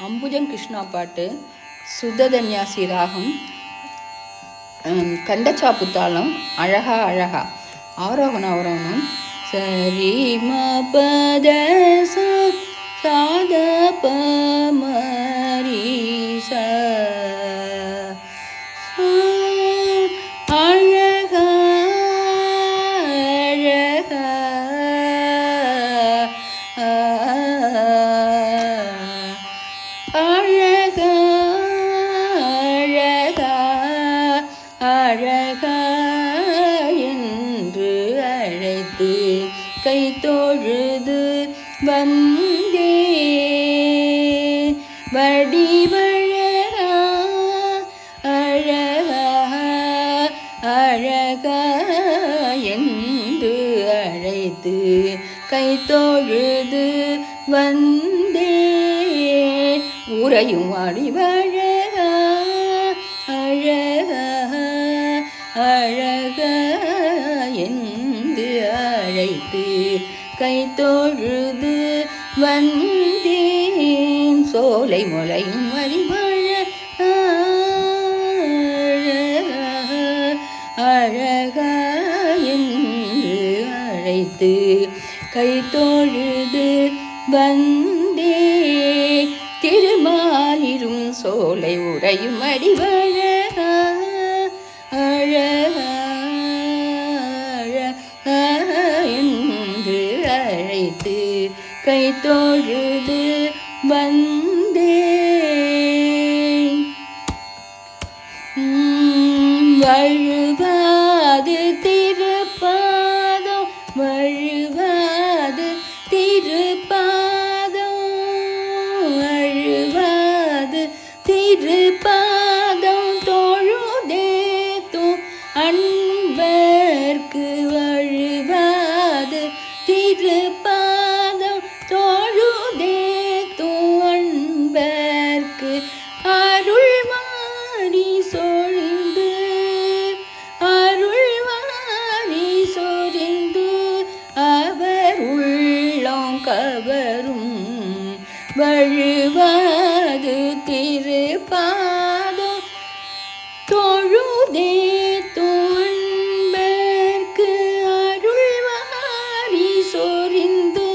அம்புஜம் கிருஷ்ணா பாட்டு, சுத்ததன்யாசி ராகம், கண்டச்சாப்பு தாளம், அழகா அழகா. ஆரோகணம் அவரோகணம். சரி ம பத சாத ப மரி ச அழகா அழகா அழகா அழகா என்று அழைத்து கை தொழுது வந்தே வடிவழகா அழகா அழகா என்று அழைத்து கை தொழுது வந்தே உறையும் அடிவழகா அழகா அழகா என்று அழைத்து கை தொழுது வந்தேன் சோலை முளையும் அடிவழகா அழகா என்று அழைத்து கை தொழுது வந்தே திருமாலிரும் சோலை உறையும் அடிவழகா அழகா அழகா என்று அழைத்து கை தொழுது வந்தே வழுவாது திருப்பாதம் வழுவாது திருப்பாதம் வழுவாது திருப்பாதம் தொழுதேத்தும் அன்பர்க்கு வழுவாது திருப்பாதம் தொழுதேத்தும் அன்பர்க்கு அருள் மாறி சொழிந்து அருள் மாறி சொரிந்து அவர் உள்ளம் கவரும் வழுவாது திருப்பாதம் தொழுதேத்தும் அன்பர்க்கு அருள் மாறி சொரிந்து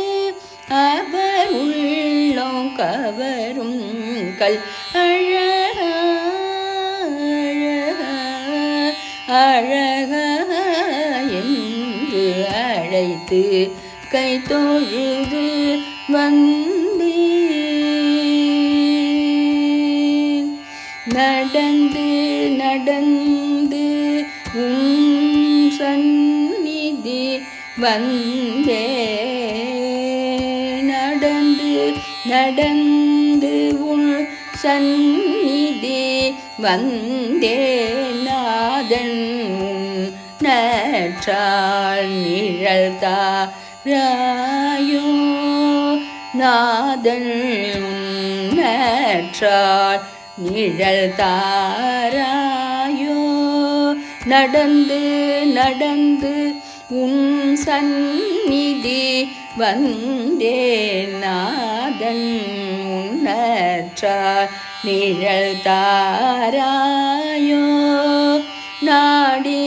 அவர் உள்ளம் கவரும் கல் அழகா அழகா என்று அழைத்து கை தொழுது வந்தேன் நடந்து நடந்து உன் சந்நிதி வந்தே நடந்து நடந்து உன் சந்நிதி வந்தே நாதன் நற்றாள் நிழல் தாராயோ நாதன் நற்றாள் நிழல் தாராயோ நடந்து நடந்து உன் சந்நிதி வந்தே நாதன் உன்னற்றாள் நிழல் தாராயோ நாடி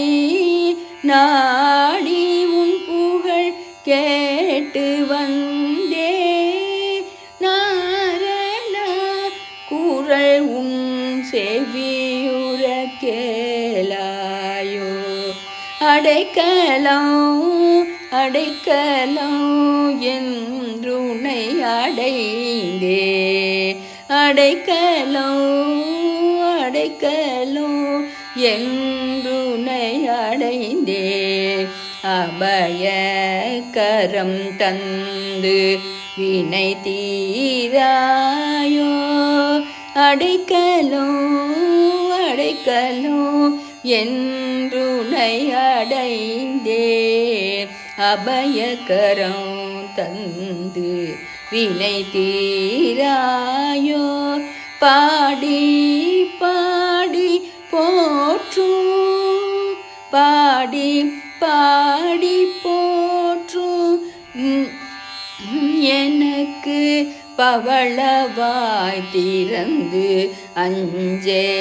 நாடி உன் புகழ் கேட்டு வந்தே நாரண குரல் உன் செவியுற கேளாயோ அடைக்கலம் அடைக்கலம் என்றுனை அடைந்தே அடைக்கலம் அடைக்கலம் என்றுனை அடைந்தே அபயகரம் தந்து வினை தீராயோ அடைக்கலம் அடைக்கலம் என்றுனை அடைந்தே அபயகரம் தந்து வினை தீராயோ பாடி பாடி போற்றும் பாடி பாடி போற்றும் எனக்கு பவளவாய் திறந்து அஞ்சேலென்றருளாயோ.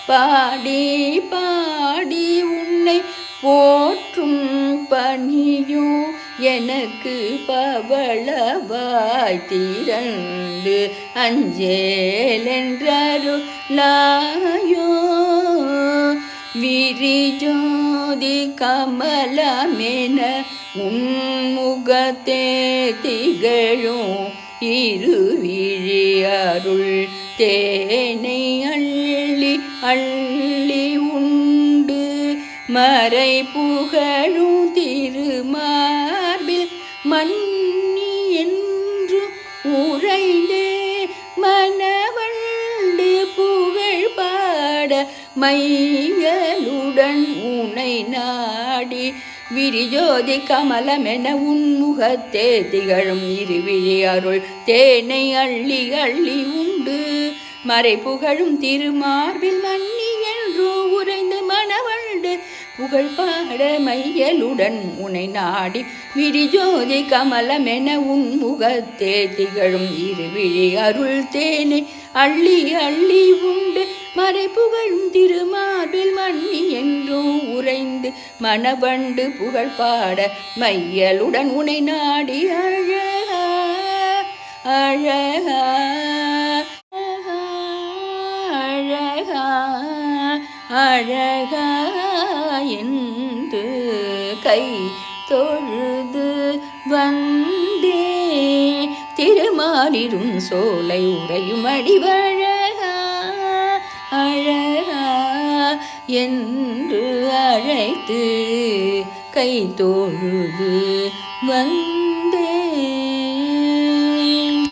பாடி பாடி உன்னை போற்றும் பணியும் எனக்கு பவளவாய் திறந்து அஞ்சேலென்றருளாயோ. விரிஜோதி கமலமென உன்முகத்தே திகழும் இருவிழி அருள் தேனை அள்ளி அள்ளி உண்டு மறை புகழும் திருமார்பில் மன்னி என்று உறைந்தே மனவண்டு புகழ் பாட மையலுடன் உனை நாடி. விரிஜோதி கமலமென உன்முகத்தே திகழும் இருவிழி அருள் தேனை அள்ளி அள்ளி உண்டு மறை புகழும் திருமார்பில் மன்னி என்று உறைந்து மனவண்டு புகழ் பாட மையலுடன் உனை நாடி. விரிஜோதி கமலமென உன்முகத்தே திகழும் இருவிழி அருள் தேனை அள்ளி அள்ளி உண்டு மறை புகழும் திருமார்பில் மன்னி என்றும் உறைந்து மனவண்டு புகழ் பாட மையலுடன் உனை நாடி. அழகா அழகா அழகா அழகா என்று கை தொழுது வந்தே திருமாலிரும் சோலை உறையும் அடிவழகா அழகா என்று அழைத்து கை தொழுது வந்தே.